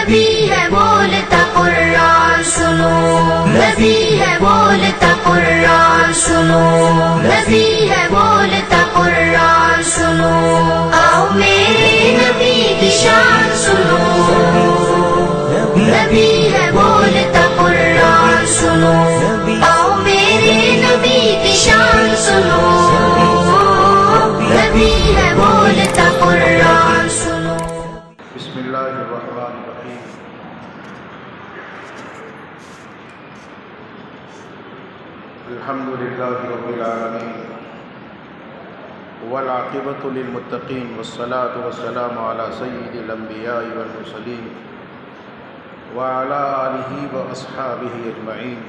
نبی ہے بولتا قرآن سنو، نبی ہے بولتا قرآن سنو، نبی ہے بولتا قرآن سنو، آؤ میرے نبی کی شان سنو، نبی ہے بولتا قرآن سنو، آؤ میرے نبی کی شان سنو، نبی ہے بولتا قرآن سنو۔ بسم اللہ الرحمن الرحیم۔ الحمد للہ رب العالمین والعاقبۃ للمتقین والصلاة والسلام علی سید الانبیاء والمرسلین وعلی آلہ واصحابہ اجمعین،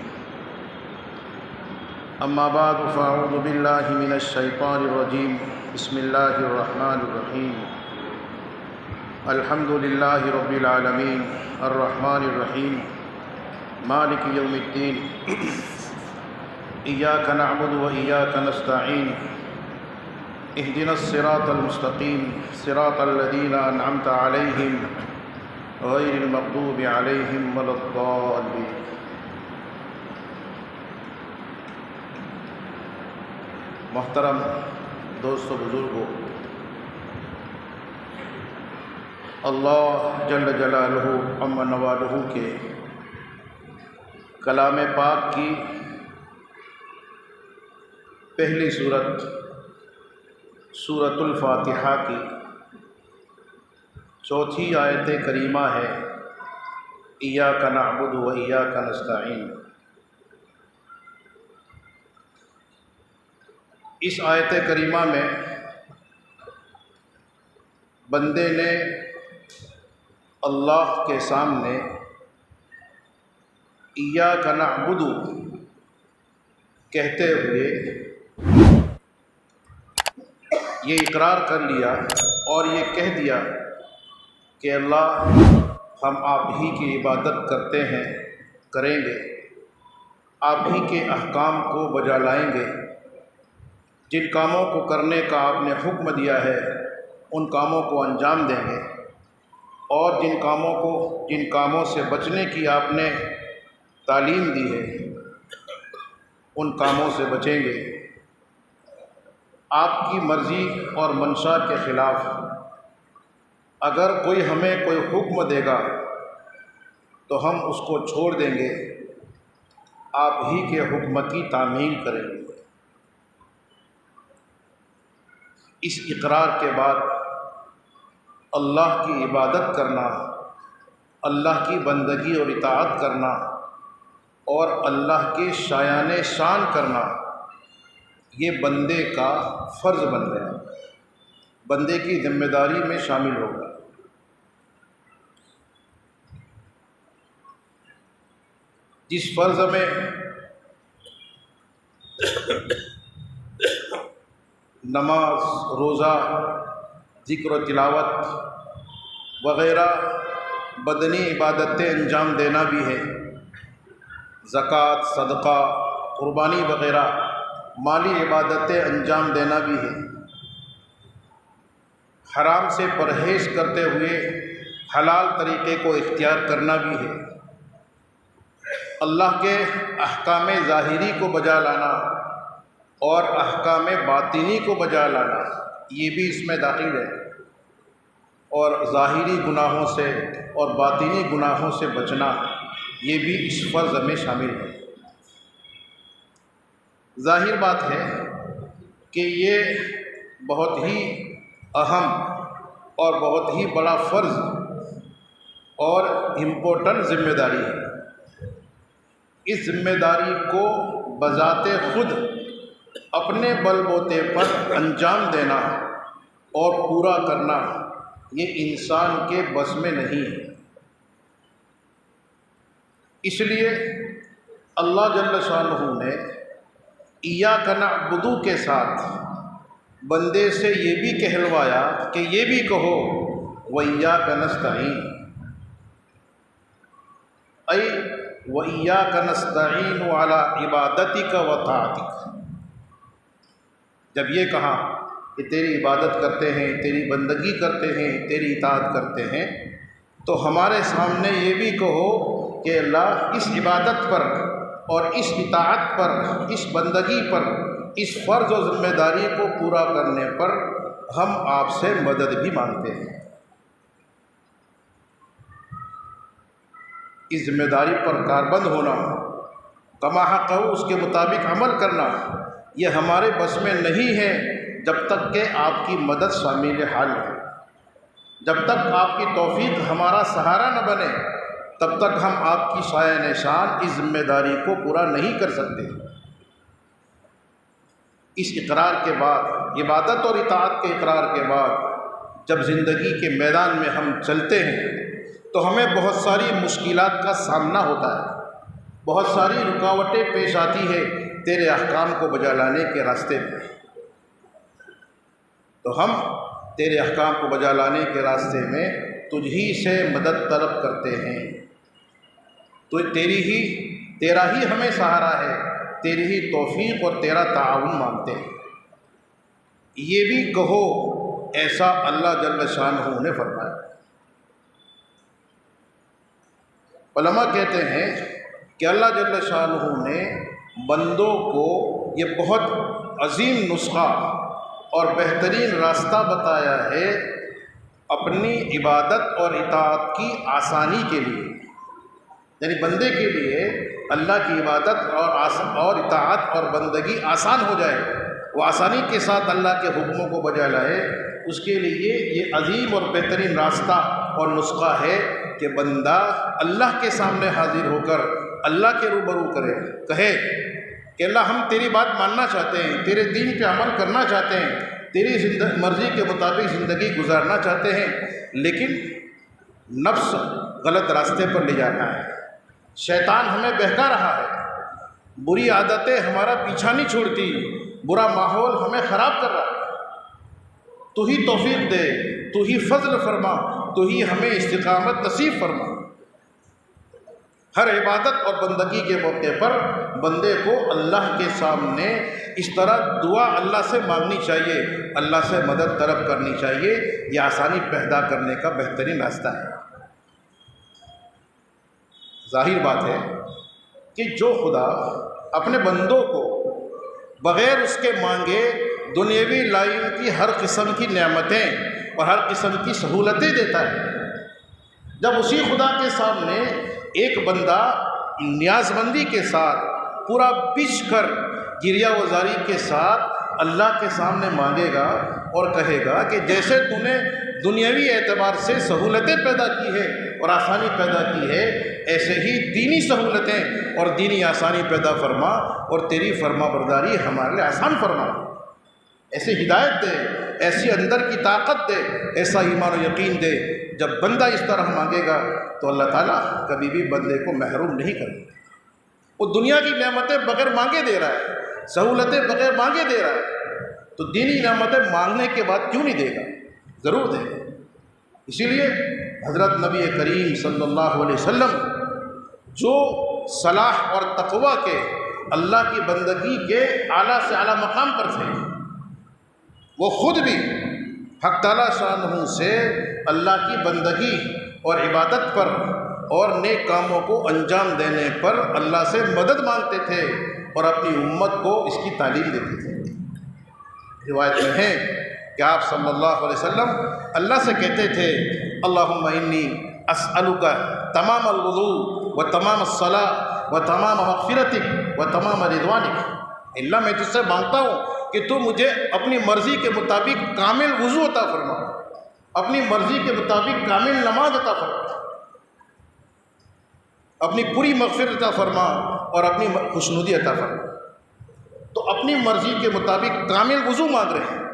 اما بعد فاعوذ باللہ من الشیطان الرجیم، بسم اللہ الرحمن الرحیم۔ الحمد للہ رب العالمین الرحمن الرحیم مالک یوم الدین، ایاک نعبد و ایاک نستعین، اہدنا الصراط المستقیم صراط الذین انعمت علیہم غیر المغضوب علیہم ولا الضالین۔ محترم دوستو، بزرگوں، اللہ جل جلالہ عم نوالہ کے کلام پاک کی پہلی سورت سورۃ الفاتحہ کی چوتھی آیت کریمہ ہے ایاک نعبد و ایاک نستعین۔ اس آیت کریمہ میں بندے نے اللہ کے سامنے ایاک نعبد کہتے ہوئے یہ اقرار کر لیا اور یہ کہہ دیا کہ اللہ، ہم آپ ہی کی عبادت کرتے ہیں، کریں گے، آپ ہی کے احکام کو بجا لائیں گے، جن کاموں کو کرنے کا آپ نے حکم دیا ہے ان کاموں کو انجام دیں گے، اور جن کاموں سے بچنے کی آپ نے تعلیم دی ہے ان کاموں سے بچیں گے۔ آپ کی مرضی اور منشا کے خلاف اگر کوئی ہمیں کوئی حکم دے گا تو ہم اس کو چھوڑ دیں گے، آپ ہی کے حکم کی تعمیل کریں گے۔ اس اقرار کے بعد اللہ کی عبادت کرنا، اللہ کی بندگی اور اطاعت کرنا اور اللہ کے شایان شان کرنا، یہ بندے کا فرض بن گیا، بندے کی ذمہ داری میں شامل ہوگا۔ جس فرض میں نماز، روزہ، ذکر و تلاوت وغیرہ بدنی عبادتیں انجام دینا بھی ہے، زکوٰۃ، صدقہ، قربانی وغیرہ مالی عبادتیں انجام دینا بھی ہے، حرام سے پرہیز کرتے ہوئے حلال طریقے کو اختیار کرنا بھی ہے، اللہ کے احکام ظاہری کو بجا لانا اور احکام باطنی کو بجا لانا، یہ بھی اس میں داخل ہے، اور ظاہری گناہوں سے اور باطنی گناہوں سے بچنا، یہ بھی اس فرض میں شامل ہے۔ ظاہر بات ہے کہ یہ بہت ہی اہم اور بہت ہی بڑا فرض اور امپورٹنٹ ذمہ داری ہے۔ اس ذمہ داری کو بذات خود اپنے بل بوتے پر انجام دینا اور پورا کرنا، یہ انسان کے بس میں نہیں ہے۔ اس لیے اللہ جل شانہ نے ایاک نعبد کے ساتھ بندے سے یہ بھی کہلوایا کہ یہ بھی کہو وَإِيَّاكَ نَسْتَعِينُ، اَيْ وَإِيَّاكَ نَسْتَعِينُ عَلَىٰ عِبَادَتِكَ وَطَاعَتِكَ۔ جب یہ کہا کہ تیری عبادت کرتے ہیں، تیری بندگی کرتے ہیں، تیری اطاعت کرتے ہیں، تو ہمارے سامنے یہ بھی کہو کہ اللہ اس عبادت پر اور اس اطاعت پر، اس بندگی پر، اس فرض و ذمہ داری کو پورا کرنے پر ہم آپ سے مدد بھی مانگتے ہیں۔ اس ذمہ داری پر کاربند ہونا، کما حق اس کے مطابق عمل کرنا، یہ ہمارے بس میں نہیں ہے جب تک کہ آپ کی مدد شامل حال ہے۔ جب تک آپ کی توفیق ہمارا سہارا نہ بنے تب تک ہم آپ کی سایہ نشان اس ذمہ داری کو پورا نہیں کر سکتے۔ اس اقرار کے بعد، عبادت اور اطاعت کے اقرار کے بعد جب زندگی کے میدان میں ہم چلتے ہیں تو ہمیں بہت ساری مشکلات کا سامنا ہوتا ہے، بہت ساری رکاوٹیں پیش آتی ہے تیرے احکام کو بجا لانے کے راستے میں۔ تو ہم تیرے احکام کو بجا لانے کے راستے میں تجھ ہی سے مدد طلب کرتے ہیں، تو تیرا ہی ہمیں سہارا ہے، تیری ہی توفیق اور تیرا تعاون مانگتے ہیں۔ یہ بھی کہو، ایسا اللہ جل شانہ نے فرمایا۔ علماء کہتے ہیں کہ اللہ جل شانہ نے بندوں کو یہ بہت عظیم نسخہ اور بہترین راستہ بتایا ہے اپنی عبادت اور اطاعت کی آسانی کے لیے۔ یعنی بندے کے لیے اللہ کی عبادت اور اطاعت اور بندگی آسان ہو جائے، وہ آسانی کے ساتھ اللہ کے حکموں کو بجا لائے، اس کے لیے یہ عظیم اور بہترین راستہ اور نسخہ ہے کہ بندہ اللہ کے سامنے حاضر ہو کر اللہ کے روبرو کہے کہ اللہ ہم تیری بات ماننا چاہتے ہیں، تیرے دین پہ عمل کرنا چاہتے ہیں، تیری مرضی کے مطابق زندگی گزارنا چاہتے ہیں، لیکن نفس غلط راستے پر لے جانا ہے، شیطان ہمیں بہکا رہا ہے، بری عادتیں ہمارا پیچھا نہیں چھوڑتی، برا ماحول ہمیں خراب کر رہا ہے۔ تو ہی توفیق دے، تو ہی فضل فرما، تو ہی ہمیں استقامت نصیب فرما۔ ہر عبادت اور بندگی کے موقع پر بندے کو اللہ کے سامنے اس طرح دعا اللہ سے مانگنی چاہیے، اللہ سے مدد طلب کرنی چاہیے، یہ آسانی پیدا کرنے کا بہترین راستہ ہے۔ ظاہر بات ہے کہ جو خدا اپنے بندوں کو بغیر اس کے مانگے دنیاوی لائن کی ہر قسم کی نعمتیں اور ہر قسم کی سہولتیں دیتا ہے، جب اسی خدا کے سامنے ایک بندہ نیاز مندی کے ساتھ پورا بچھ کر گریہ وزاری کے ساتھ اللہ کے سامنے مانگے گا اور کہے گا کہ جیسے تو نے دنیاوی اعتبار سے سہولتیں پیدا کی ہے اور آسانی پیدا کی ہے، ایسے ہی دینی سہولتیں اور دینی آسانی پیدا فرما اور تیری فرما برداری ہمارے لیے آسان فرما، ایسی ہدایت دے، ایسی اندر کی طاقت دے، ایسا ایمان و یقین دے۔ جب بندہ اس طرح مانگے گا تو اللہ تعالیٰ کبھی بھی بندے کو محروم نہیں کرے گا۔ وہ دنیا کی نعمتیں بغیر مانگے دے رہا ہے، سہولتیں بغیر مانگے دے رہا ہے، تو دینی نعمتیں مانگنے کے بعد کیوں نہیں دے گا؟ ضرور دے گا۔ اسی لیے حضرت نبی کریم صلی اللہ علیہ وسلم جو صلاح اور تقوی کے اللہ کی بندگی کے اعلیٰ سے اعلیٰ مقام پر تھے، وہ خود بھی حق تعالیٰ شانہ سے اللہ کی بندگی اور عبادت پر اور نیک کاموں کو انجام دینے پر اللہ سے مدد مانگتے تھے اور اپنی امت کو اس کی تعلیم دیتے تھے۔ روایت میں ہے کہ آپ صلی اللہ علیہ وسلم اللہ سے کہتے تھے اللہم انی اسألک تمام الوضوء و تمام الصلاۃ و تمام مغفرتک و تمام رضوانک، اللہ میں تجھ سے مانگتا ہوں کہ تو مجھے اپنی مرضی کے مطابق کامل وضو عطا فرما، اپنی مرضی کے مطابق کامل نماز عطا فرما، اپنی پوری مغفرت عطا فرما اور اپنی خوشنودی عطا فرما۔ تو اپنی مرضی کے مطابق کامل وضو مانگ رہے ہیں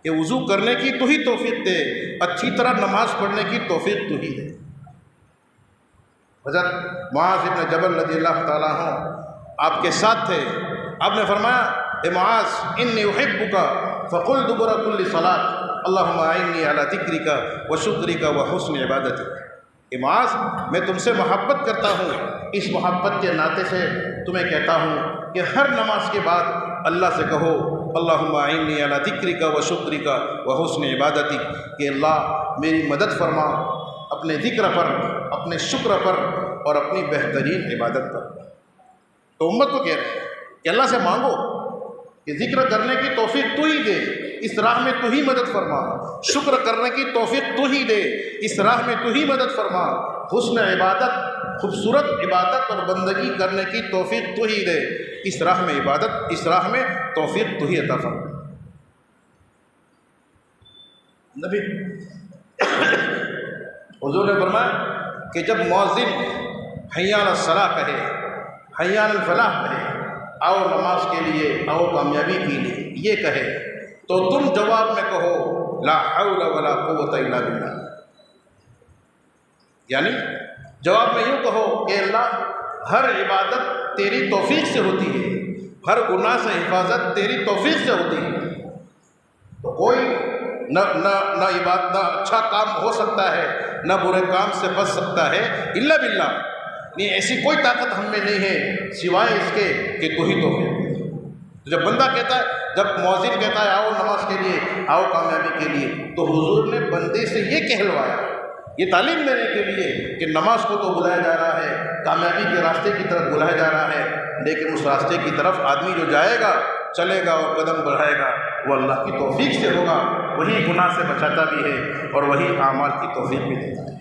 کہ وضو کرنے کی تو ہی توفیق دے، اچھی طرح نماز پڑھنے کی توفیق تو ہی دے۔ حضرت معاذ بن جبل رضی اللہ تعالیٰ عنہ آپ کے ساتھ تھے، آپ نے فرمایا اے معاذ انی احبک فقل دبر کل صلاۃ اللہم اعنی علی ذکرک و شکرک و حسن عبادتک۔ اے معاذ میں تم سے محبت کرتا ہوں، اس محبت کے ناطے سے تمہیں کہتا ہوں کہ ہر نماز کے بعد اللہ سے کہو اللہم اعنی علی ذکرک و شکرک و حسن عبادتک، کہ اللہ میری مدد فرما، اپنے ذکر پر، اپنے شکر پر اور اپنی بہترین عبادت پر۔ تو امت کو کہہ رہے ہیں کہ اللہ سے مانگو کہ ذکر کرنے کی توفیق تو ہی دے، اس راہ میں تو ہی مدد فرما، شکر کرنے کی توفیق تو ہی دے، اس راہ میں تو ہی مدد فرما، حسن عبادت، خوبصورت عبادت اور بندگی کرنے کی توفیق تو ہی دے، اس راہ میں عبادت، اس راہ میں توفیق تو ہی عطا فرما۔ نبی حضور نے فرمایا کہ جب مؤذن حی علی الصلاۃ کہے، حی علی الفلاح کہے، آؤ نماز کے لیے، آؤ کامیابی کے لیے، یہ کہے تو تم جواب میں کہو لا حول ولا قوت الا باللہ، یعنی جواب میں یوں کہو کہ اللہ ہر عبادت تیری توفیق سے ہوتی ہے، ہر گناہ سے حفاظت تیری توفیق سے ہوتی ہے۔ تو کوئی نہ عبادت، نہ اچھا کام ہو سکتا ہے، نہ برے کام سے بچ سکتا ہے الا باللہ، نہیں ایسی کوئی طاقت ہم میں نہیں ہے سوائے اس کے کہ تو ہی توفیق۔ جب بندہ کہتا ہے، جب مؤذن کہتا ہے آؤ نماز کے لیے، آؤ کامیابی کے لیے، تو حضور نے بندے سے یہ کہلوایا، یہ تعلیم دینے کے لیے کہ نماز کو تو بلایا جا رہا ہے، کامیابی کے راستے کی طرف بلایا جا رہا ہے، لیکن اس راستے کی طرف آدمی جو جائے گا، چلے گا اور قدم بڑھائے گا، وہ اللہ کی توفیق سے ہوگا، وہی گناہ سے بچاتا بھی ہے اور وہی اعمال کی توفیق بھی دیتا ہے۔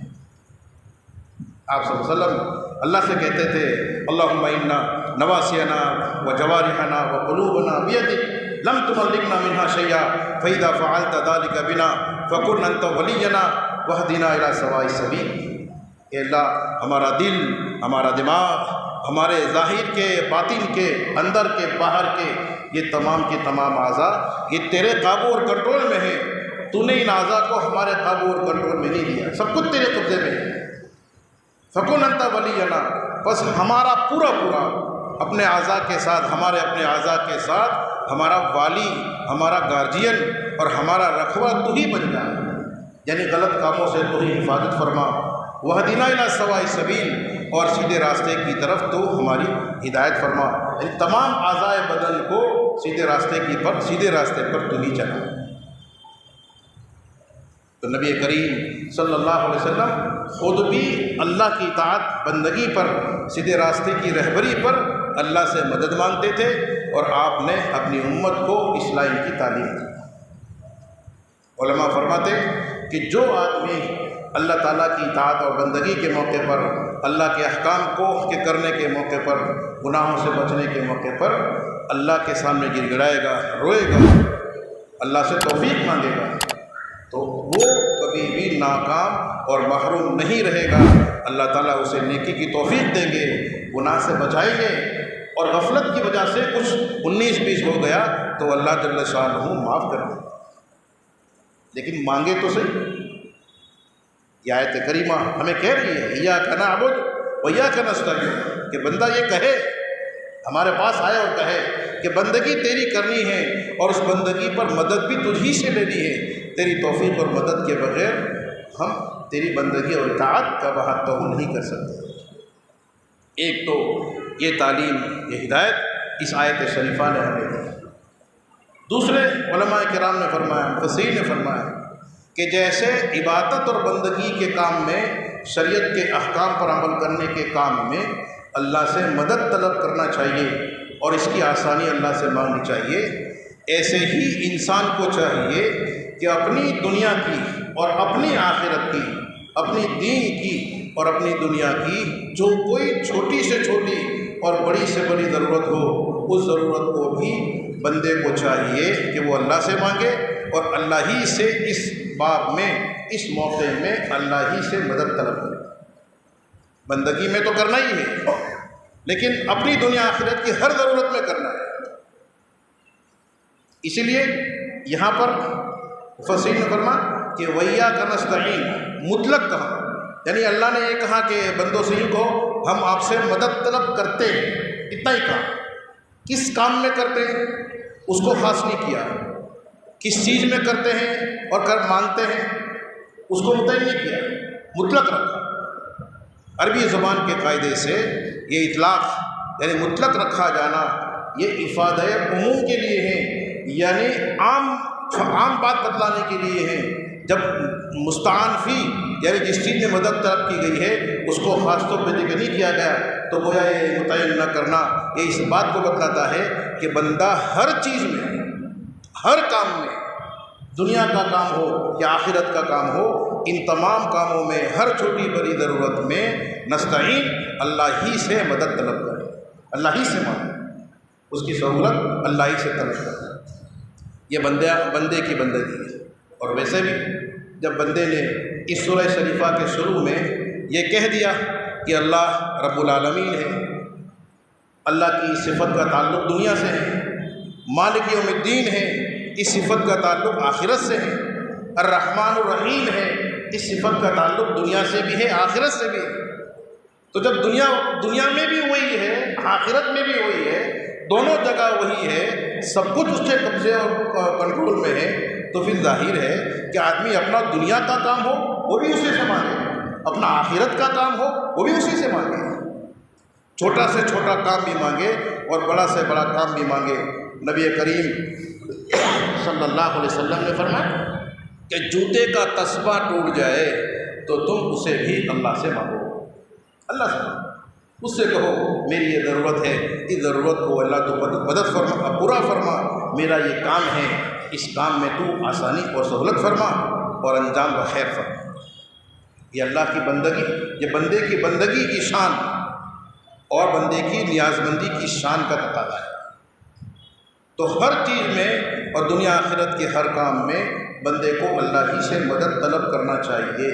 آپ صلی اللہ علیہ وسلم اللہ سے کہتے تھے اللہم انا نواسینا و جوارحنا و قلوبنا بیدک لم تملکنا منہا شیئا فاذا فعلت ذلک بنا فکن انت ولینا واہدنا الی سواء السبیل۔ کہ اللہ ہمارا دل، ہمارا دماغ، ہمارے ظاہر کے، باطن کے، اندر کے، باہر کے، یہ تمام کے تمام اعضاء یہ تیرے قابو اور کنٹرول میں ہیں، تو نے ان اعضاء کو ہمارے قابو اور کنٹرول میں نہیں دیا، سب کچھ تیرے قبضے میں ہے۔ فکن انت ولینا، بس ہمارا پورا اپنے اعضاء کے ساتھ، ہمارے اپنے اعضاء کے ساتھ ہمارا والی، ہمارا گارجین اور ہمارا رکھوا تو ہی بن جائے، یعنی غلط کاموں سے تو ہی حفاظت فرما، وہدنا الی سواء السبیل، اور سیدھے راستے کی طرف تو ہماری ہدایت فرما، یعنی تمام اعضاء بدن کو سیدھے راستے پر تو ہی چلا۔ تو نبی کریم صلی اللہ علیہ وسلم خود بھی اللہ کی اطاعت، بندگی پر، سیدھے راستے کی رہبری پر اللہ سے مدد مانگتے تھے، اور آپ نے اپنی امت کو اسلام کی تعلیم دی۔ علماء فرماتے کہ جو آدمی اللہ تعالیٰ کی اطاعت اور بندگی کے موقع پر، اللہ کے احکام کو کرنے کے موقع پر، گناہوں سے بچنے کے موقع پر اللہ کے سامنے گر گڑائے گا، روئے گا، اللہ سے توفیق مانگے گا، تو وہ کبھی بھی ناکام اور محروم نہیں رہے گا۔ اللہ تعالیٰ اسے نیکی کی توفیق دیں گے، گناہ سے بچائیں گے، اور غفلت کی وجہ سے کچھ 19-20 ہو گیا تو اللہ جل شانہ معاف کر دیں۔ لیکن مانگے تو صحیح۔ یہ آیت کریمہ ہمیں کہہ رہی ہے ایاک نعبد و ایاک نستعین، کہ بندہ یہ کہے، ہمارے پاس آئے اور کہے کہ بندگی تیری کرنی ہے اور اس بندگی پر مدد بھی تجھ ہی سے لینی ہے، تیری توفیق اور مدد کے بغیر ہم تیری بندگی اور اطاعت کا بہت تو نہیں کر سکتے۔ ایک تو یہ تعلیم، یہ ہدایت اس آیت شریفہ نے ہمیں دی۔ دوسرے علماء کرام نے فرمایا، مفسرین نے فرمایا کہ جیسے عبادت اور بندگی کے کام میں، شریعت کے احکام پر عمل کرنے کے کام میں اللہ سے مدد طلب کرنا چاہیے اور اس کی آسانی اللہ سے مانگنی چاہیے، ایسے ہی انسان کو چاہیے کہ اپنی دنیا کی اور اپنی آخرت کی، اپنی دین کی اور اپنی دنیا کی جو کوئی چھوٹی سے چھوٹی اور بڑی سے بڑی ضرورت ہو، اس ضرورت کو بھی بندے کو چاہیے کہ وہ اللہ سے مانگے، اور اللہ ہی سے اس باب میں، اس موقع میں اللہ ہی سے مدد طلب کرے۔ بندگی میں تو کرنا ہی ہے، لیکن اپنی دنیا آخرت کی ہر ضرورت میں کرنا ہے۔ اسی لیے یہاں پر مفسرین نے فرمایا کہ وَإِيَّاكَ نَسْتَعِينُ مطلق کہا، یعنی اللہ نے یہ کہا کہ بندوں سے یوں کہو ہم آپ سے مدد طلب کرتے ہیں، اتنا ہی کہا۔ کس کام میں کرتے ہیں اس کو خاص نہیں کیا، کس چیز میں کرتے ہیں اور مانگتے ہیں اس کو متعین نہیں کیا، مطلق رکھا۔ عربی زبان کے قاعدے سے یہ اطلاق یعنی مطلق رکھا جانا یہ افادہ عموم کے لیے ہے، یعنی عام بات بتلانے کے لیے ہے۔ جب مستعان فی یعنی جس چیز میں مدد طلب کی گئی ہے اس کو خاص طور پہ ذکر نہیں کیا گیا، تو گویا یہ متعین نہ کرنا یہ اس بات کو بتلاتا ہے کہ بندہ ہر چیز میں، ہر کام میں، دنیا کا کام ہو یا آخرت کا کام ہو، ان تمام کاموں میں ہر چھوٹی بڑی ضرورت میں نستعین، اللہ ہی سے مدد طلب کرے، اللہ ہی سے مانگے، اس کی سہولت اللہ ہی سے طلب کرے۔ یہ بندے کی بندگی ہے۔ اور ویسے بھی جب بندے نے اس سورہ شریفہ کے شروع میں یہ کہہ دیا کہ اللہ رب العالمین ہے، اللہ کی صفت کا تعلق دنیا سے ہے، مالک یوم الدین ہے، اس صفت کا تعلق آخرت سے ہے، الرحمن الرحیم ہے، اس صفت کا تعلق دنیا سے بھی ہے، آخرت سے بھی ہے۔ تو جب دنیا میں بھی وہی ہے، آخرت میں بھی وہی ہے، دونوں جگہ وہی ہے، سب کچھ اس کے قبضے اور کنٹرول میں ہے، تو پھر ظاہر ہے کہ آدمی اپنا دنیا کا کام ہو وہ بھی اسی سے مانگے، اپنا آخرت کا کام ہو وہ بھی اسی سے مانگے، چھوٹا سے چھوٹا کام بھی مانگے اور بڑا سے بڑا کام بھی مانگے۔ نبی کریم صلی اللہ علیہ وسلم نے فرمایا کہ جوتے کا تسبہ ٹوٹ جائے تو تم اسے بھی اللہ سے مانگو، اللہ سے مانگو، اس سے کہو میری یہ ضرورت ہے، اس ضرورت کو اللہ تو مدد فرما، پورا فرما، میرا یہ کام ہے، اس کام میں تو آسانی اور سہولت فرما اور انجام بخیر فرما۔ یہ اللہ کی بندگی، یہ بندے کی بندگی کی شان اور بندے کی نیاز مندی کی شان کا تقاضا ہے۔ تو ہر چیز میں اور دنیا آخرت کے ہر کام میں بندے کو اللہ ہی سے مدد طلب کرنا چاہیے،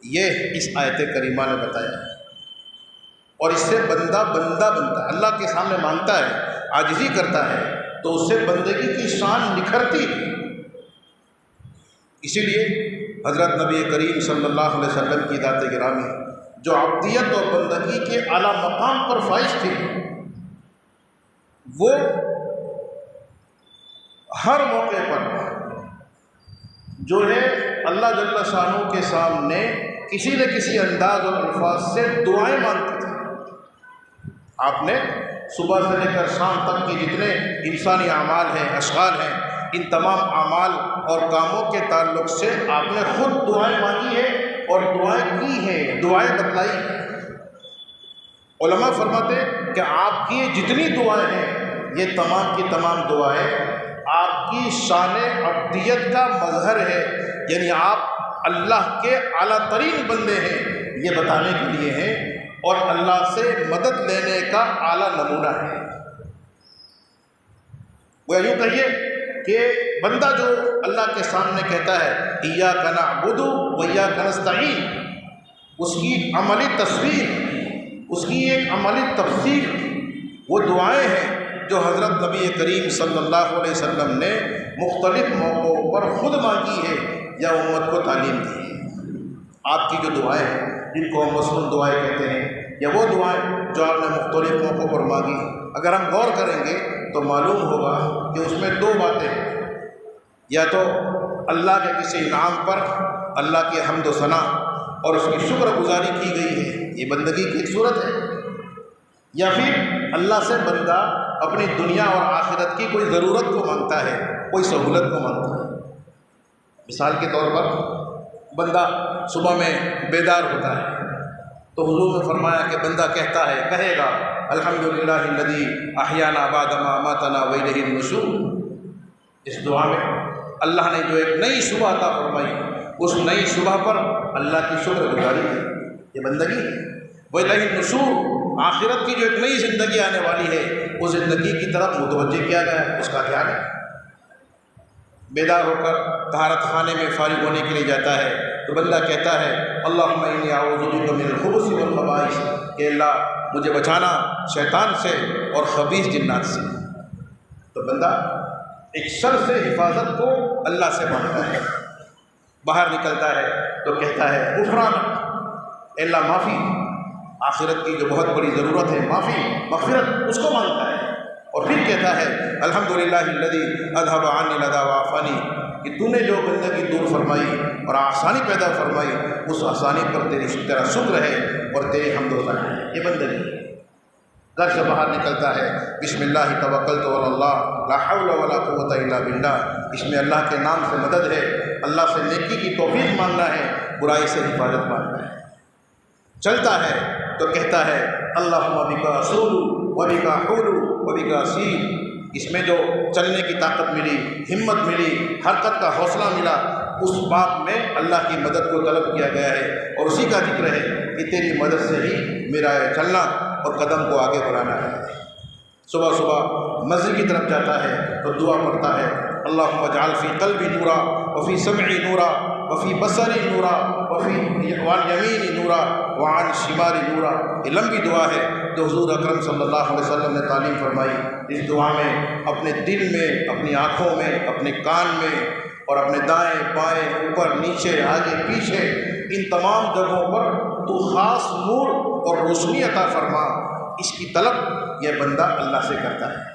یہ اس آیت کریمہ نے بتایا۔ اور اس سے بندہ بنتا ہے، اللہ کے سامنے مانگتا ہے، عاجزی کرتا ہے، تو اس سے بندگی کی شان نکھرتی ہے۔ اسی لیے حضرت نبی کریم صلی اللہ علیہ وسلم کی ذات گرامی جو عبدیت اور بندگی کے اعلیٰ مقام پر فائز تھی، وہ ہر موقع پر جو ہے اللہ جل شانہ کے سامنے کسی نہ کسی انداز اور الفاظ سے دعائیں مانگتے تھے۔ آپ نے صبح سے لے کر شام تک کے جتنے انسانی اعمال ہیں، اشغال ہیں، ان تمام اعمال اور کاموں کے تعلق سے آپ نے خود دعائیں مانگی ہے اور دعائیں کی ہیں، دعائیں بتلائی ہیں۔ علماء فرماتے ہیں کہ آپ کی جتنی دعائیں ہیں یہ تمام کی تمام دعائیں آپ کی شان عبدیت کا مظہر ہے، یعنی آپ اللہ کے اعلیٰ ترین بندے ہیں یہ بتانے کے لیے ہیں اور اللہ سے مدد لینے کا اعلیٰ نمونہ ہے۔ وہ یوں کہیے کہ بندہ جو اللہ کے سامنے کہتا ہے ایاک نعبد و ایاک نستعین، اس کی ایک عملی تصویر، اس کی ایک عملی تفسیر وہ دعائیں ہیں جو حضرت نبی کریم صلی اللہ علیہ وسلم نے مختلف موقعوں پر خود مانگی ہے یا امت کو تعلیم دی ہے۔ آپ کی جو دعائیں ہیں جن کو ہم مسنون دعائیں کہتے ہیں، یا وہ دعائیں جو آپ نے مختلف موقعوں پر مانگی، اگر ہم غور کریں گے تو معلوم ہوگا کہ اس میں دو باتیں ہیں، یا تو اللہ کے کسی انعام پر اللہ کی حمد و ثنا اور اس کی شکر گزاری کی گئی ہے، یہ بندگی کی ایک صورت ہے، یا پھر اللہ سے بندہ اپنی دنیا اور آخرت کی کوئی ضرورت کو مانگتا ہے، کوئی سہولت کو مانگتا ہے۔ مثال کے طور پر بندہ صبح میں بیدار ہوتا ہے تو حضور نے فرمایا کہ بندہ کہے گا الحمدللہ الذی احیانا بعد ما اماتنا والیہ النشور۔ اس دعا میں اللہ نے جو ایک نئی صبح عطا فرمائی، اس نئی صبح پر اللہ کی شکر گزاری ہے، یہ بندگی ہے۔ والیہ النشور، آخرت کی جو ایک نئی زندگی آنے والی ہے اس زندگی کی طرف متوجہ کیا گیا ہے، اس کا خیال ہے۔ بیدار ہو کر طہارت خانے میں فارغ ہونے کے لیے جاتا ہے تو بندہ کہتا ہے اللہم انی اعوذ بک من الخبث والخبائث، کہ اللہ مجھے بچانا شیطان سے اور خبیث جنات سے۔ تو بندہ ایک شر سے حفاظت کو اللہ سے مانگتا ہے، باہر نکلتا ہے تو کہتا ہے غفرانک، اے اللہ معافی، آخرت کی جو بہت بڑی ضرورت ہے معافی، مغفرت، اس کو مانگتا ہے، اور پھر کہتا ہے الحمدللہ الذی اذھب عنی الأذى وعافانی، کہ تو نے جو بندگی دور فرمائی اور آسانی پیدا فرمائی، اس آسانی پر تیرا شکر ہے اور تیری حمد و ثنا ہے، یہ بندگی۔ گھر سے باہر نکلتا ہے بسم اللہ توکلت علی اللہ لا حول ولا قوت الا باللہ، اس میں اللہ کے نام سے مدد ہے، اللہ سے نیکی کی توفیق مانگنا ہے، برائی سے حفاظت مانگتا ہے، چلتا ہے تو کہتا ہے اللہم بکا اصول و بکا حول و بکا سین۔ اس میں جو چلنے کی طاقت ملی، ہمت ملی، حرکت کا حوصلہ ملا، اس باب میں اللہ کی مدد کو طلب کیا گیا ہے، اور اسی کا ذکر ہے کہ تیری مدد سے ہی میرا یہ چلنا اور قدم کو آگے بڑھانا ہے۔ صبح صبح مسجد کی طرف جاتا ہے تو دعا پڑھتا ہے اللہم اجعل فی قلبی نورا وفی سمعی نورا وفی بصری نورا وفی وعن یمینی نورا وعن شمالی نورا۔ یہ لمبی دعا ہے جو حضور اکرم صلی اللہ علیہ وسلم نے تعلیم فرمائی۔ اس دعا میں اپنے دل میں، اپنی آنکھوں میں، اپنے کان میں اور اپنے دائیں بائیں، اوپر نیچے، آگے پیچھے، ان تمام جگہوں پر تو خاص نور اور روشنی عطا فرما، اس کی طلب یہ بندہ اللہ سے کرتا ہے۔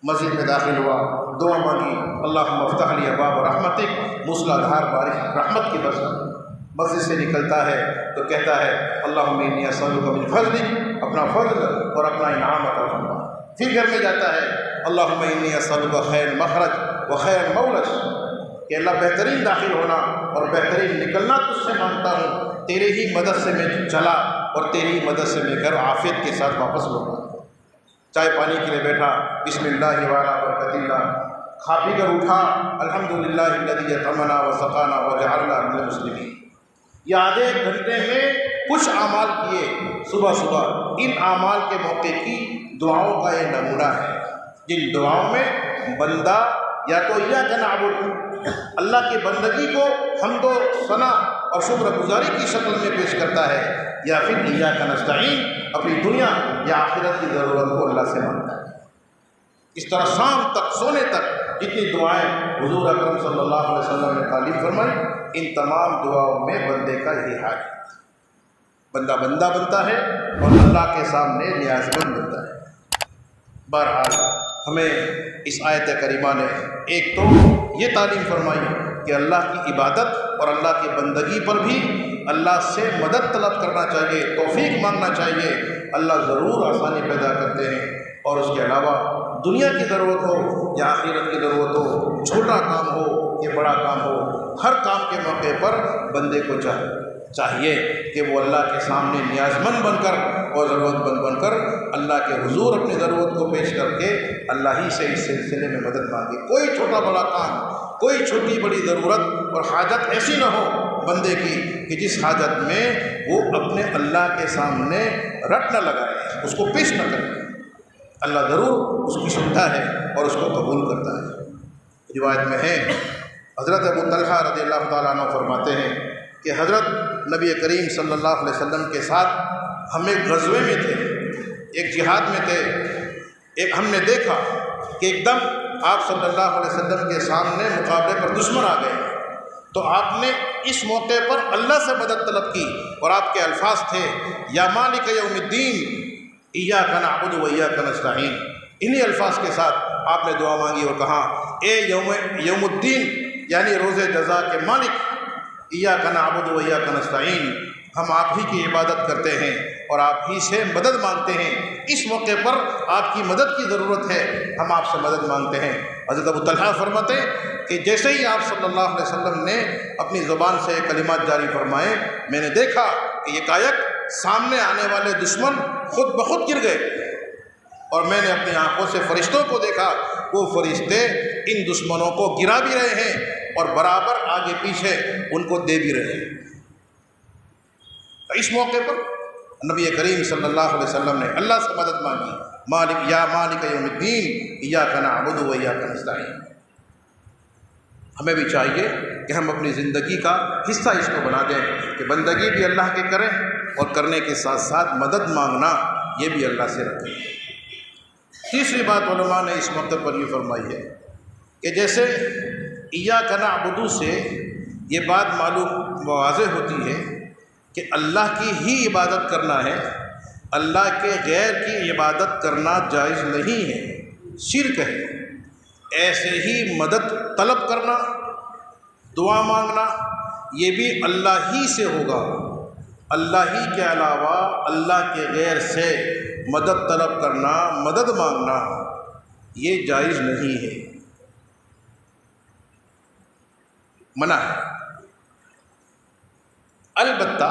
مسجد میں داخل ہوا، دعا مانگی اللہم افتح لی ابواب رحمتک، موسلادھار بارش رحمت کی برسات۔ مسجد سے نکلتا ہے تو کہتا ہے اللہم انی اسألک من فضلک، اپنا فضل اور اپنا انعام عطا فرما۔ پھر گھر میں جاتا ہے اللہم انی اسألک خیر مخرج و خیر مولج، کہ اللہ بہترین داخل ہونا اور بہترین نکلنا تجھ سے مانگتا ہوں، تیرے ہی مدد سے میں چلا اور تیری ہی مدد سے میں گھر عافیت کے ساتھ واپس لوٹا۔ چائے پانی کے لیے بیٹھا، بسم اللہ وعلی برکت اللہ، کھا پی کر اٹھا الحمدللہ الذی اطعمنا وسقانا وجعلنا من المسلمین۔ یہ آدھے ایک گھنٹے میں کچھ اعمال کیے صبح صبح۔ ان اعمال کے موقع کی دعاؤں کا یہ نمونہ ہے، جن دعاؤں میں بندہ یا تو ایاک نعبد، اللہ کی بندگی کو حمد و ثنا اور شکر گزاری کی شکل میں پیش کرتا ہے، یا پھر ایاک نستعین، اپنی دنیا یا آخرت کی ضرورت کو اللہ سے مانگتا ہے۔ اس طرح شام تک، سونے تک جتنی دعائیں حضور اکرم صلی اللہ علیہ وسلم نے تعلیم فرمائی، ان تمام دعاؤں میں بندے کا یہی حال ہے۔ بندہ بندہ بنتا ہے اور اللہ کے سامنے نیاز مند بنتا ہے۔ بہرحال ہمیں اس آیت کریمہ نے ایک تو یہ تعلیم فرمائی کہ اللہ کی عبادت اور اللہ کی بندگی پر بھی اللہ سے مدد طلب کرنا چاہیے، توفیق مانگنا چاہیے۔ اللہ ضرور آسانی پیدا کرتے ہیں، اور اس کے علاوہ دنیا کی ضرورت ہو یا آخرت کی ضرورت ہو، چھوٹا کام ہو یا بڑا کام ہو، ہر کام کے موقع پر بندے کو چاہیے کہ وہ اللہ کے سامنے نیاز مند بن کر اور ضرورت مند بن کر اللہ کے حضور اپنی ضرورت کو پیش کر کے اللہ ہی سے اس سلسلے میں مدد مانگے۔ کوئی چھوٹا بڑا کام، کوئی چھوٹی بڑی ضرورت اور حاجت ایسی نہ ہو بندے کی کہ جس حاجت میں وہ اپنے اللہ کے سامنے رٹ نہ لگائے، اس کو پیش نہ کرے۔ اللہ ضرور اس کی سنتا ہے اور اس کو قبول کرتا ہے۔ روایت میں ہے، حضرت ابو طلحہ رضی اللہ تعالیٰ عنہ فرماتے ہیں کہ حضرت نبی کریم صلی اللہ علیہ وسلم کے ساتھ ہم ایک غزوے میں تھے، ایک جہاد میں تھے۔ ایک ہم نے دیکھا کہ ایک دم آپ صلی اللہ علیہ وسلم کے سامنے مقابلے پر دشمن آ گئے، تو آپ نے اس موقع پر اللہ سے مدد طلب کی، اور آپ کے الفاظ تھے یا مالک یوم الدین ایاک نعبد و ایاک نستعین۔ انہی الفاظ کے ساتھ آپ نے دعا مانگی اور کہا اے یوم الدین، یعنی روز جزا کے مالک، ایاک نعبد و ایاک نستعین، ہم آپ ہی کی عبادت کرتے ہیں اور آپ ہی سے مدد مانگتے ہیں۔ اس موقع پر آپ کی مدد کی ضرورت ہے، ہم آپ سے مدد مانگتے ہیں۔ حضرت ابو طلحہ فرماتے ہیں کہ جیسے ہی آپ صلی اللہ علیہ وسلم نے اپنی زبان سے کلمات جاری فرمائے، میں نے دیکھا کہ یہ کائک سامنے آنے والے دشمن خود بخود گر گئے، اور میں نے اپنی آنکھوں سے فرشتوں کو دیکھا، وہ فرشتے ان دشمنوں کو گرا بھی رہے ہیں اور برابر آگے پیچھے ان کو دے بھی رہے ہیں۔ اس موقع پر نبی کریم صلی اللہ علیہ وسلم نے اللہ سے مدد مانگی، مالک یا مالک یوم الدین ایاک نعبد و ایاک نستعین۔ ہمیں بھی چاہیے کہ ہم اپنی زندگی کا حصہ اس کو بنا دیں کہ بندگی بھی اللہ کے کریں اور کرنے کے ساتھ ساتھ مدد مانگنا یہ بھی اللہ سے رکھیں۔ تیسری بات علماء نے اس موقع پر یہ فرمائی ہے کہ جیسے ایاک نعبد سے یہ بات معلوم واضح ہوتی ہے کہ اللہ کی ہی عبادت کرنا ہے، اللہ کے غیر کی عبادت کرنا جائز نہیں ہے، شرک ہے۔ ایسے ہی مدد طلب کرنا، دعا مانگنا، یہ بھی اللہ ہی سے ہوگا۔ اللہ ہی کے علاوہ اللہ کے غیر سے مدد طلب کرنا، مدد مانگنا یہ جائز نہیں ہے، منع ہے۔ البتہ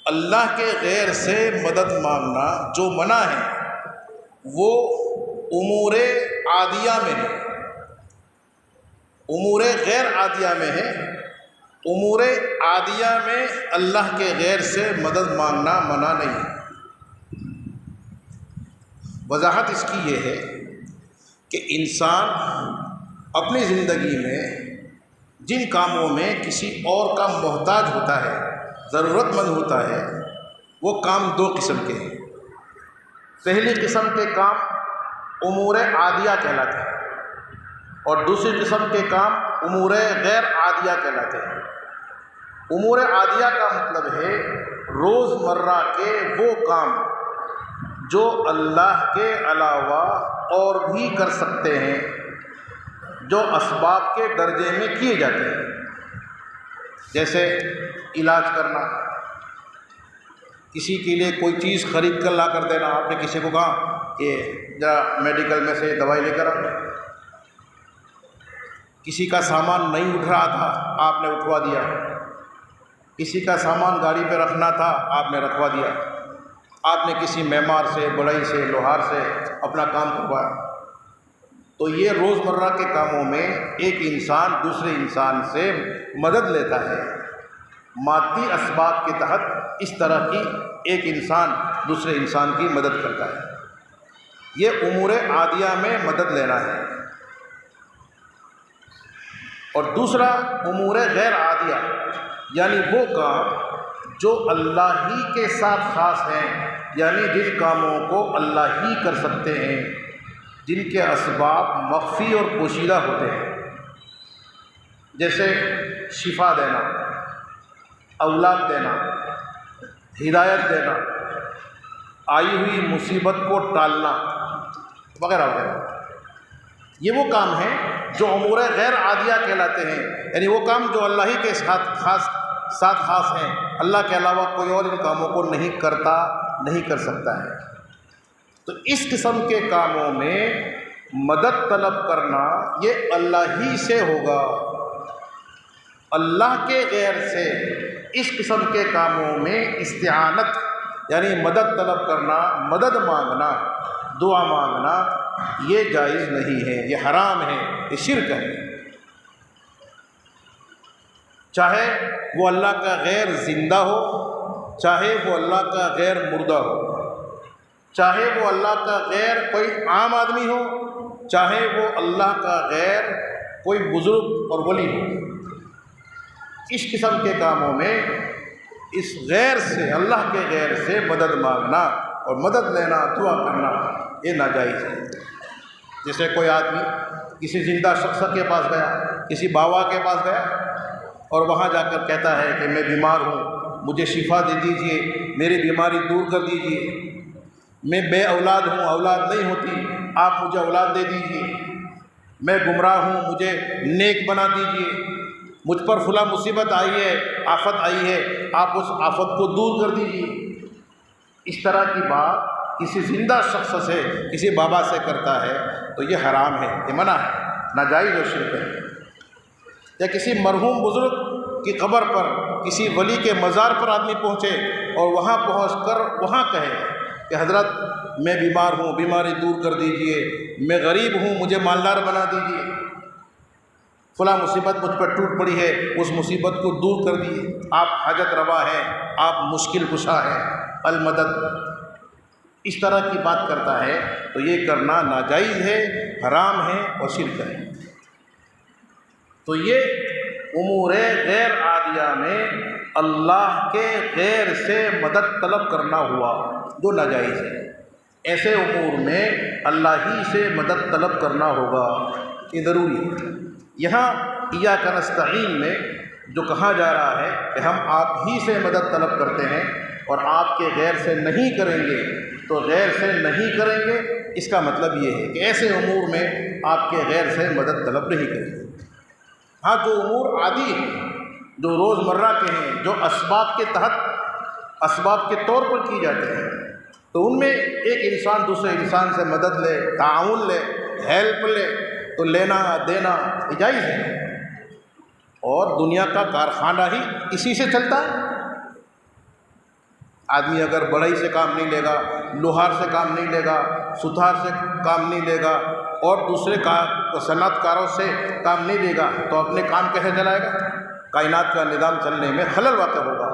اللہ کے غیر سے مدد مانگنا جو منع ہے وہ امور عادیہ میں ہے، امور غیر عادیہ میں ہے۔ امور عادیہ میں اللہ کے غیر سے مدد مانگنا منع نہیں ہے۔ وضاحت اس کی یہ ہے کہ انسان اپنی زندگی میں جن کاموں میں کسی اور کا محتاج ہوتا ہے، ضرورت مند ہوتا ہے، وہ کام دو قسم کے ہیں۔ پہلی قسم کے کام امور عادیہ کہلاتے ہیں اور دوسری قسم کے کام امور غیر عادیہ کہلاتے ہیں۔ امور عادیہ کا مطلب ہے روز مرہ کے وہ کام جو اللہ کے علاوہ اور بھی کر سکتے ہیں، جو اسباب کے درجے میں کیے جاتے ہیں، جیسے علاج کرنا، کسی کے لیے کوئی چیز خرید کر لا کر دینا۔ آپ نے کسی کو کہا کہ ذرا میڈیکل میں سے دوائی لے کر آ، کسی کا سامان نہیں اٹھ رہا تھا، آپ نے اٹھوا دیا، کسی کا سامان گاڑی پہ رکھنا تھا، آپ نے رکھوا دیا، آپ نے کسی معمار سے، بڑھئی سے، لوہار سے اپنا کام کروایا۔ تو یہ روزمرہ کے کاموں میں ایک انسان دوسرے انسان سے مدد لیتا ہے، مادی اسباب کے تحت اس طرح کی ایک انسان دوسرے انسان کی مدد کرتا ہے۔ یہ امور عادیہ میں مدد لینا ہے۔ اور دوسرا امور غیر عادیہ، یعنی وہ کام جو اللہ ہی کے ساتھ خاص ہیں، یعنی جن کاموں کو اللہ ہی کر سکتے ہیں، جن کے اسباب مخفی اور پوشیدہ ہوتے ہیں، جیسے شفا دینا، اولاد دینا، ہدایت دینا، آئی ہوئی مصیبت کو ٹالنا وغیرہ وغیرہ۔ یہ وہ کام ہیں جو امور غیر عادیہ کہلاتے ہیں، یعنی وہ کام جو اللہ ہی کے ساتھ خاص ہیں، اللہ کے علاوہ کوئی اور ان کاموں کو نہیں کرتا، نہیں کر سکتا ہے۔ تو اس قسم کے کاموں میں مدد طلب کرنا یہ اللہ ہی سے ہوگا، اللہ کے غیر سے اس قسم کے کاموں میں استعانت یعنی مدد طلب کرنا، مدد مانگنا، دعا مانگنا یہ جائز نہیں ہے، یہ حرام ہے، یہ شرک ہے۔ چاہے وہ اللہ کا غیر زندہ ہو، چاہے وہ اللہ کا غیر مردہ ہو، چاہے وہ اللہ کا غیر کوئی عام آدمی ہو، چاہے وہ اللہ کا غیر کوئی بزرگ اور ولی ہو۔ اس قسم کے کاموں میں اس غیر سے، اللہ کے غیر سے مدد مانگنا اور مدد لینا، دعا کرنا یہ ناجائز ہے۔ جیسے کوئی آدمی کسی زندہ شخص کے پاس گیا، کسی بابا کے پاس گیا اور وہاں جا کر کہتا ہے کہ میں بیمار ہوں، مجھے شفا دے دیجئے، میری بیماری دور کر دیجئے، میں بے اولاد ہوں، اولاد نہیں ہوتی، آپ مجھے اولاد دے دیجئے، میں گمراہ ہوں، مجھے نیک بنا دیجئے، مجھ پر فلاں مصیبت آئی ہے، آفت آئی ہے، آپ اس آفت کو دور کر دیجئے۔ اس طرح کی بات کسی زندہ شخص سے، کسی بابا سے کرتا ہے تو یہ حرام ہے، یہ منع ہے، ناجائز و شرک ہے۔ یا کسی مرحوم بزرگ کی قبر پر، کسی ولی کے مزار پر آدمی پہنچے اور وہاں پہنچ کر وہاں کہے کہ حضرت میں بیمار ہوں، بیماری دور کر دیجئے، میں غریب ہوں، مجھے مالدار بنا دیجئے، فلاں مصیبت مجھ پر ٹوٹ پڑی ہے، اس مصیبت کو دور کر دیجئے، آپ حاجت روا ہیں، آپ مشکل کشا ہیں، المدد، اس طرح کی بات کرتا ہے تو یہ کرنا ناجائز ہے، حرام ہے اور شرک ہے۔ تو یہ امور غیر عادیہ میں اللہ کے غیر سے مدد طلب کرنا ہوا جو ناجائز ہے۔ ایسے امور میں اللہ ہی سے مدد طلب کرنا ہوگا، یہ ضروری ہے۔ یہاں ایاک نستعین میں جو کہا جا رہا ہے کہ ہم آپ ہی سے مدد طلب کرتے ہیں اور آپ کے غیر سے نہیں کریں گے، تو غیر سے نہیں کریں گے اس کا مطلب یہ ہے کہ ایسے امور میں آپ کے غیر سے مدد طلب نہیں کریں گے۔ ہاں جو امور عادی ہیں، جو روزمرہ کے ہیں، جو اسباب کے تحت، اسباب کے طور پر کی جاتے ہیں، تو ان میں ایک انسان دوسرے انسان سے مدد لے، تعاون لے، ہیلپ لے، تو لینا دینا جائز ہے۔ اور دنیا کا کارخانہ ہی اسی سے چلتا ہے۔ آدمی اگر بڑھئی سے کام نہیں لے گا، لوہار سے کام نہیں لے گا، ستھار سے کام نہیں لے گا اور دوسرے صنعت کاروں سے کام نہیں لے گا تو اپنے کام کیسے چلائے گا؟ کائنات کا نظام چلنے میں خلل واقع ہوگا۔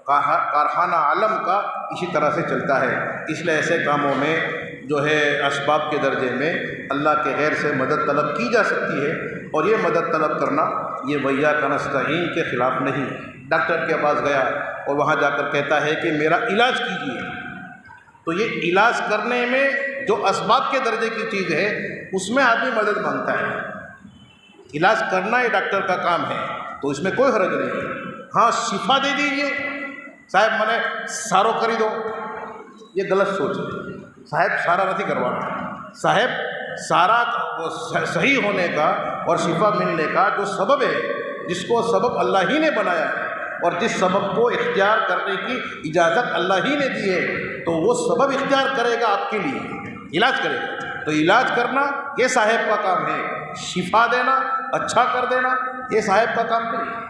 کارخانہ عالم کا اسی طرح سے چلتا ہے۔ اس لیے ایسے کاموں میں جو ہے اسباب کے درجے میں اللہ کے غیر سے مدد طلب کی جا سکتی ہے، اور یہ مدد طلب کرنا یہ وَإِيَّاكَ نَسْتَعِينُ کے خلاف نہیں۔ ڈاکٹر کے پاس گیا اور وہاں جا کر کہتا ہے کہ میرا علاج کیجیے، تو یہ علاج کرنے میں جو اسباب کے درجے کی چیز ہے اس میں آدمی مدد مانگتا ہے۔ علاج کرنا یہ ڈاکٹر کا کام ہے تو اس میں کوئی حرج نہیں ہے۔ ہاں شفا دے دیجیے، صاحب میں نے سارو کری دو، یہ غلط سوچ ہے۔ صاحب سارا نہیں کروانا، صاحب سارا صحیح ہونے کا اور شفا ملنے کا جو سبب ہے، جس کو سبب اللہ ہی نے بنایا ہے اور جس سبب کو اختیار کرنے کی اجازت اللہ ہی نے دی ہے، تو وہ سبب اختیار کرے گا آپ کے لیے، علاج کرے گا۔ تو علاج کرنا یہ صاحب کا کام ہے، شفا دینا، اچھا کر دینا یہ صاحب کا کام نہیں۔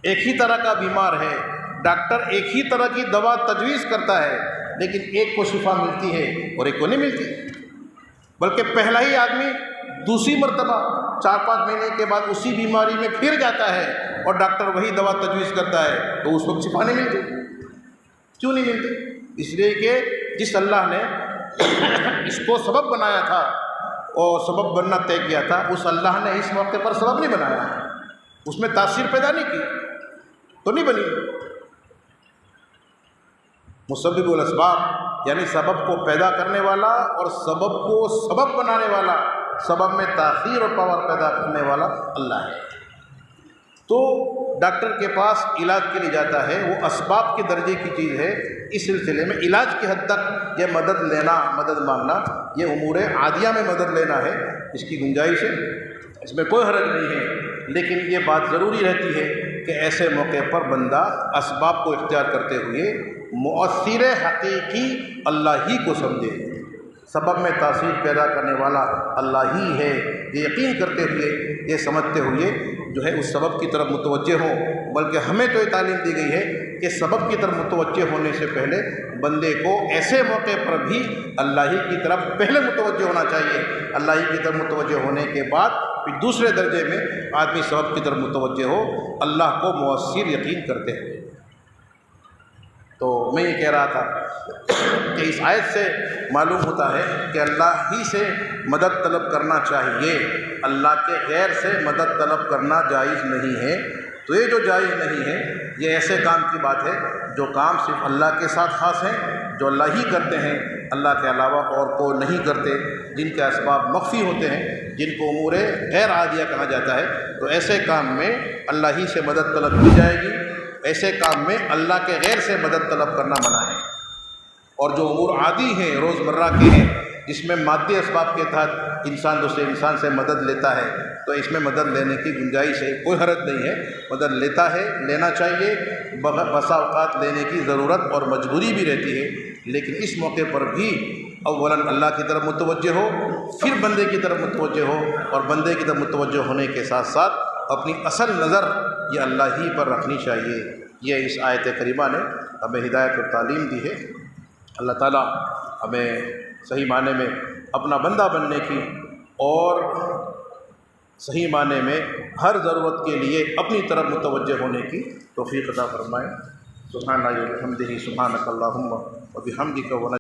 ایک ہی طرح کا بیمار ہے، ڈاکٹر ایک ہی طرح کی دوا تجویز کرتا ہے، لیکن ایک کو شفا ملتی ہے اور ایک کو نہیں ملتی، بلکہ پہلا ہی آدمی دوسری مرتبہ 4-5 مہینے کے بعد اسی بیماری میں پھر جاتا ہے اور ڈاکٹر وہی دوا تجویز کرتا ہے تو اس وقت شفا نہیں ملتی۔ کیوں نہیں ملتی؟ اس لیے کہ جس اللہ نے اس کو سبب بنایا تھا اور سبب بننا طے کیا تھا، اس اللہ نے اس موقع پر سبب نہیں بنایا، اس میں تاثیر پیدا نہیں کی تو نہیں بنی۔ مسبب الاسباب یعنی سبب کو پیدا کرنے والا اور سبب کو سبب بنانے والا، سبب میں تاثیر اور پاور پیدا کرنے والا اللہ ہے۔ تو ڈاکٹر کے پاس علاج کے لیے جاتا ہے، وہ اسباب کے درجے کی چیز ہے۔ اس سلسلے میں علاج کی حد تک یہ مدد لینا، مدد مانگنا، یہ امور عادیہ میں مدد لینا ہے، اس کی گنجائش ہے، اس میں کوئی حرج نہیں ہے۔ لیکن یہ بات ضروری رہتی ہے کہ ایسے موقع پر بندہ اسباب کو اختیار کرتے ہوئے مؤثر حقیقی اللہ ہی کو سمجھے، سبب میں تاثیر پیدا کرنے والا اللہ ہی ہے، یہ یقین کرتے ہوئے، یہ سمجھتے ہوئے جو ہے اس سبب کی طرف متوجہ ہوں۔ بلکہ ہمیں تو یہ تعلیم دی گئی ہے کہ سبب کی طرف متوجہ ہونے سے پہلے بندے کو ایسے موقع پر بھی اللہ ہی کی طرف پہلے متوجہ ہونا چاہیے، اللہ ہی کی طرف متوجہ ہونے کے بعد پھر دوسرے درجے میں آدمی سبب کی طرف متوجہ ہو، اللہ کو مؤثر یقین کرتے ہیں۔ تو میں یہ کہہ رہا تھا کہ اس آیت سے معلوم ہوتا ہے کہ اللہ ہی سے مدد طلب کرنا چاہیے، اللہ کے غیر سے مدد طلب کرنا جائز نہیں ہے۔ تو یہ جو جائز نہیں ہے یہ ایسے کام کی بات ہے جو کام صرف اللہ کے ساتھ خاص ہیں، جو اللہ ہی کرتے ہیں، اللہ کے علاوہ اور کو نہیں کرتے، جن کے اسباب مخفی ہوتے ہیں، جن کو امور غیر عادیہ کہا جاتا ہے۔ تو ایسے کام میں اللہ ہی سے مدد طلب کی جائے گی، ایسے کام میں اللہ کے غیر سے مدد طلب کرنا منع ہے۔ اور جو امور عادی ہیں، روزمرہ کے ہیں، جس میں مادی اسباب کے تحت انسان دوسرے انسان سے مدد لیتا ہے، تو اس میں مدد لینے کی گنجائش ہے، کوئی حرج نہیں ہے، مدد لیتا ہے، لینا چاہیے، بسا اوقات لینے کی ضرورت اور مجبوری بھی رہتی ہے، لیکن اس موقع پر بھی اولاً اللہ کی طرف متوجہ ہو، پھر بندے کی طرف متوجہ ہو، اور بندے کی طرف متوجہ ہونے کے ساتھ ساتھ اپنی اصل نظر یہ اللہ ہی پر رکھنی چاہیے۔ یہ اس آیت کریمہ نے ہمیں ہدایت اور تعلیم دی ہے۔ اللہ تعالیٰ ہمیں صحیح معنی میں اپنا بندہ بننے کی اور صحیح معنی میں ہر ضرورت کے لیے اپنی طرف متوجہ ہونے کی توفیق عطا فرمائے۔ سبحان اللہ و بحمدہ، سبحانک اللہم و بحمدک۔